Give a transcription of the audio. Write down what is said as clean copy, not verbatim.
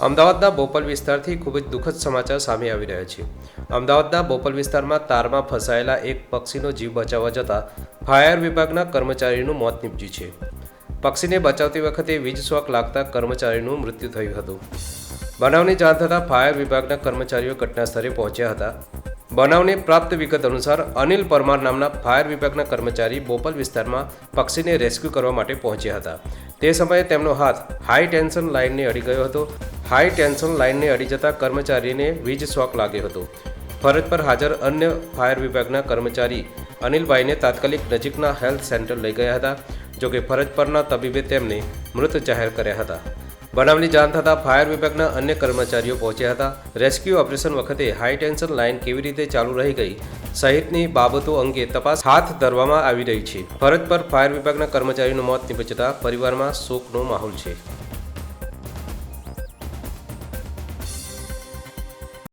અમદાવાદના બોપલ વિસ્તારથી ખૂબ જ દુઃખદ સમાચાર સામે આવી રહ્યા છે। અમદાવાદના બોપલ વિસ્તારમાં તારમાં ફસાયેલા એક પક્ષીનો જીવ બચાવવા જતાં ફાયર વિભાગના કર્મચારીનું મોત નીપજ્યું છે। પક્ષીને બચાવતી વખતે વીજ શોક લાગતા કર્મચારીનું મૃત્યુ થયું હતું। બનાવની જાણ થતાં ફાયર વિભાગના કર્મચારીઓ ઘટનાસ્થળે પહોંચ્યા હતા। બનાવની પ્રાપ્ત વિગત અનુસાર અનિલ પરમાર નામના ફાયર વિભાગના કર્મચારી બોપલ વિસ્તારમાં પક્ષીને રેસ્ક્યુ કરવા માટે પહોંચ્યા હતા। તે સમયે તેમનો હાથ હાઈ ટેન્શન લાઇનને અડી ગયો હતો। હાઈ ટેન્શન લાઇનને અડી જતાં કર્મચારીને વીજ શોક લાગ્યો હતો। ફરજ પર હાજર અન્ય ફાયર વિભાગના કર્મચારી અનિલભાઈને તાત્કાલિક નજીકના હેલ્થ સેન્ટર લઈ ગયા હતા। જોકે ફરજ પરના તબીબે તેમને મૃત જાહેર કર્યા હતા। બનાવની જાણ થતાં ફાયર વિભાગના અન્ય કર્મચારીઓ પહોંચ્યા હતા। રેસ્ક્યુ ઓપરેશન વખતે હાઈ ટેન્શન લાઇન કેવી રીતે ચાલુ રહી ગઈ સહિતની બાબતો અંગે તપાસ હાથ ધરવામાં આવી રહી છે। ફરજ પર ફાયર વિભાગના કર્મચારીનું મોત નીપજતા પરિવારમાં શોકનો માહોલ છે।